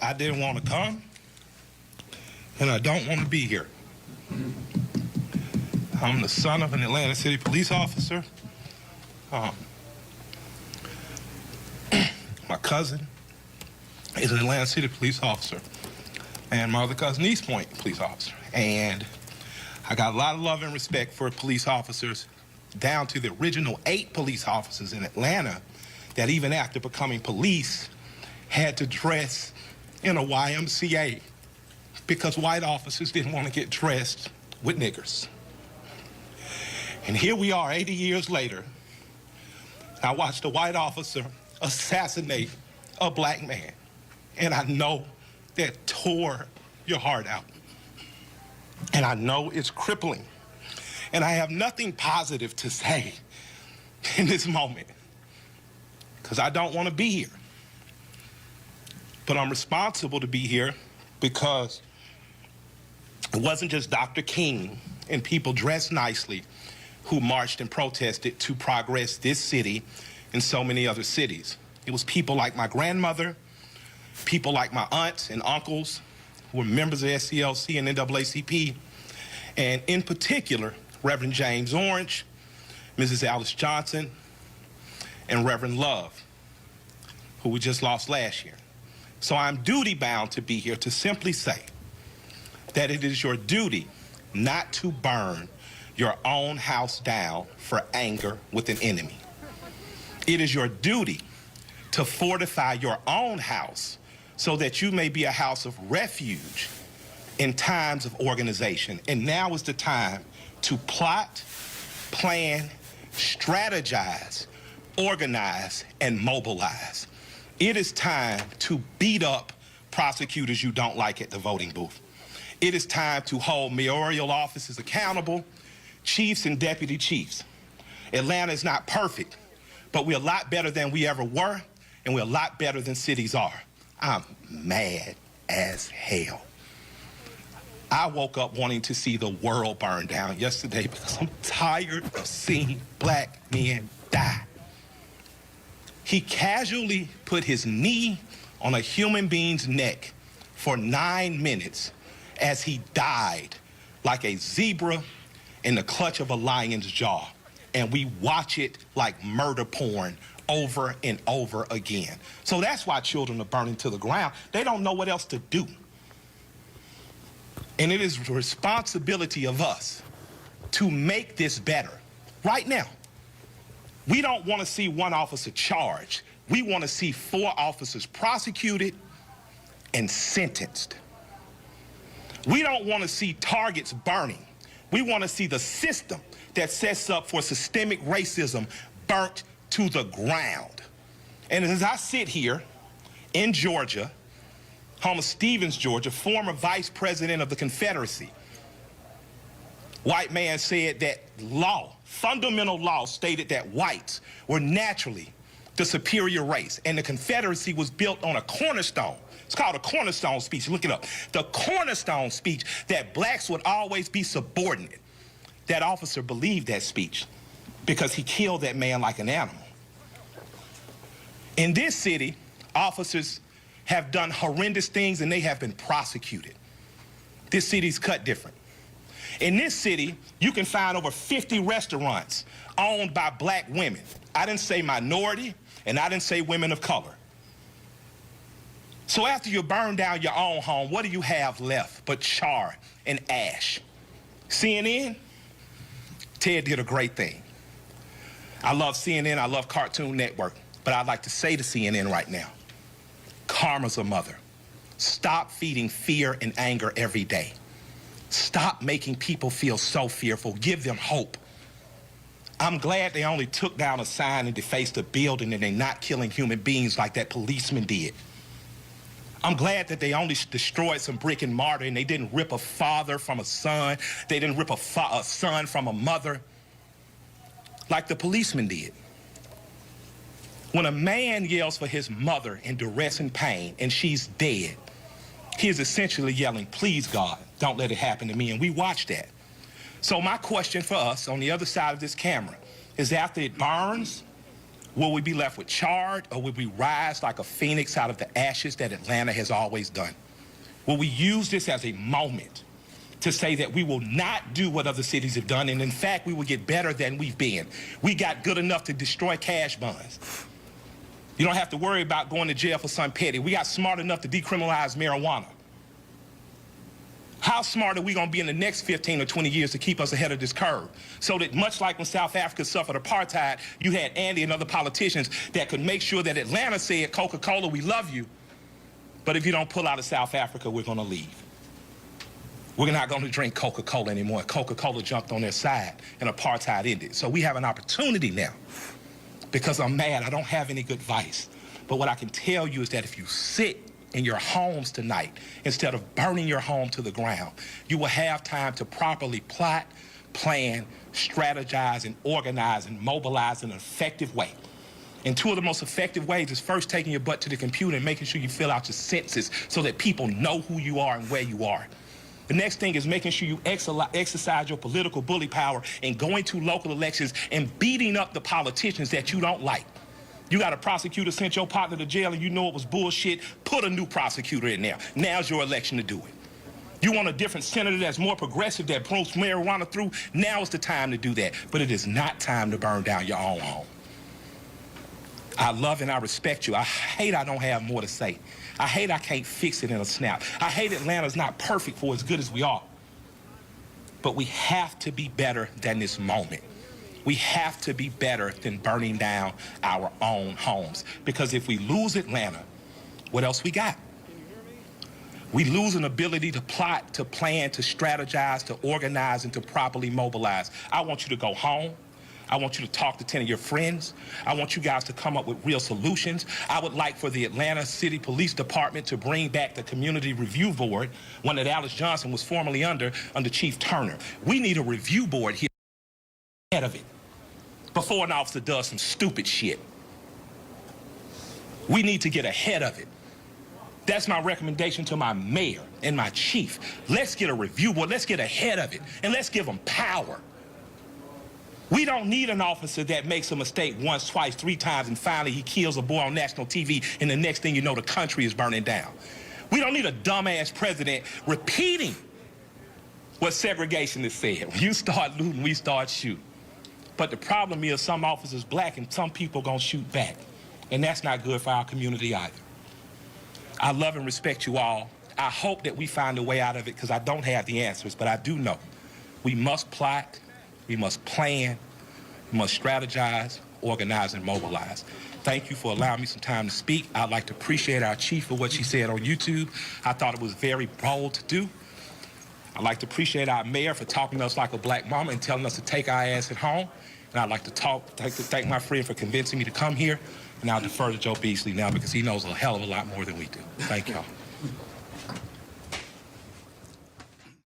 I didn't want to come, and I don't want to be here. I'm the son of an Atlanta City police officer. My cousin is an Atlanta City police officer, and my other cousin, East Point police officer. And I got a lot of love and respect for police officers, down to the original 8 police officers in Atlanta that even after becoming police had to dress in a YMCA because white officers didn't want to get dressed with niggers. And here we are 80 years later. I watched a white officer assassinate a black man, and I know that tore your heart out. And I know it's crippling. And I have nothing positive to say in this moment because I don't want to be here. But I'm responsible to be here because it wasn't just Dr. King and people dressed nicely who marched and protested to progress this city and so many other cities. It was people like my grandmother, people like my aunts and uncles who were members of SCLC and NAACP, and in particular, Reverend James Orange, Mrs. Alice Johnson, and Reverend Love, who we just lost last year. So I'm duty-bound to be here to simply say that it is your duty not to burn your own house down for anger with an enemy. It is your duty to fortify your own house so that you may be a house of refuge in times of organization. And now is the time to plot, plan, strategize, organize, and mobilize. It is time to beat up prosecutors you don't like at the voting booth. It is time to hold mayoral offices accountable, chiefs and deputy chiefs. Atlanta is not perfect, but we're a lot better than we ever were, and we're a lot better than cities are. I'm mad as hell. I woke up wanting to see the world burn down yesterday because I'm tired of seeing black men die. He casually put his knee on a human being's neck for 9 minutes as he died like a zebra in the clutch of a lion's jaw. And we watch it like murder porn over and over again. So that's why children are burning to the ground. They don't know what else to do. And it is the responsibility of us to make this better right now. We don't want to see 1 officer charged. We want to see 4 officers prosecuted and sentenced. We don't want to see targets burning. We want to see the system that sets up for systemic racism burnt to the ground. And as I sit here in Georgia, home of Stevens, Georgia, former vice president of the Confederacy, white man said that law, fundamental law, stated that whites were naturally the superior race, and the Confederacy was built on a cornerstone. It's called a cornerstone speech. Look it up. The cornerstone speech that blacks would always be subordinate. That officer believed that speech because he killed that man like an animal. In this city, officers have done horrendous things and they have been prosecuted. This city's cut different. In this city, you can find over 50 restaurants owned by black women. I didn't say minority, and I didn't say women of color. So after you burn down your own home, what do you have left but char and ash? CNN? Ted did a great thing. I love CNN, I love Cartoon Network, but I'd like to say to CNN right now, karma's a mother. Stop feeding fear and anger every day. Stop making people feel so fearful. Give them hope. I'm glad they only took down a sign and defaced a building and they're not killing human beings like that policeman did. I'm glad that they only destroyed some brick and mortar and they didn't rip a father from a son. They didn't rip a son from a mother like the policeman did. When a man yells for his mother in duress and pain and she's dead, he is essentially yelling, please God, don't let it happen to me. And we watch that. So my question for us on the other side of this camera is after it burns, Will we be left with charred, or will we rise like a phoenix out of the ashes that Atlanta has always done? Will we use this as a moment to say that we will not do what other cities have done, and in fact, we will get better than we've been? We got good enough to destroy cash bonds. You don't have to worry about going to jail for something petty. We got smart enough to decriminalize marijuana. How smart are we going to be in the next 15 or 20 years to keep us ahead of this curve? So that much like when South Africa suffered apartheid, you had Andy and other politicians that could make sure that Atlanta said, Coca-Cola, we love you, but if you don't pull out of South Africa, we're going to leave. We're not going to drink Coca-Cola anymore. Coca-Cola jumped on their side and apartheid ended. So we have an opportunity now. Because I'm mad, I don't have any good advice. But what I can tell you is that if you sit in your homes tonight, instead of burning your home to the ground, you will have time to properly plot, plan, strategize, and organize and mobilize in an effective way. And two of the most effective ways is first taking your butt to the computer and making sure you fill out your census so that people know who you are and where you are. The next thing is making sure you exercise your political bully power and going to local elections and beating up the politicians that you don't like. You got a prosecutor sent your partner to jail and you know it was bullshit, put a new prosecutor in there. Now's your election to do it. You want a different senator that's more progressive, that promotes marijuana through, now is the time to do that. But it is not time to burn down your own home. I love and I respect you. I hate I don't have more to say. I hate I can't fix it in a snap. I hate Atlanta's not perfect for as good as we are. But we have to be better than this moment. We have to be better than burning down our own homes. Because if we lose Atlanta, what else we got? We lose an ability to plot, to plan, to strategize, to organize, and to properly mobilize. I want you to go home. I want you to talk to 10 of your friends. I want you guys to come up with real solutions. I would like for the Atlanta City Police Department to bring back the Community Review Board, one that Alice Johnson was formerly under Chief Turner. We need a review board here ahead of it before an officer does some stupid shit. We need to get ahead of it. That's my recommendation to my mayor and my chief. Let's get a review board. Let's get ahead of it, and let's give them power. We don't need an officer that makes a mistake once, twice, 3 times, and finally he kills a boy on national TV, and the next thing you know, the country is burning down. We don't need a dumbass president repeating what segregation has said. When you start looting, we start shooting. But the problem is some officers black and some people gonna shoot back. And that's not good for our community either. I love and respect you all. I hope that we find a way out of it because I don't have the answers, but I do know we must plot, we must plan, we must strategize, organize, and mobilize. Thank you for allowing me some time to speak. I'd like to appreciate our chief for what she said on YouTube. I thought it was very bold to do. I'd like to appreciate our mayor for talking to us like a black mama and telling us to take our ass at home. And I'd like to thank my friend for convincing me to come here. And I'll defer to Joe Beasley now because he knows a hell of a lot more than we do. Thank y'all.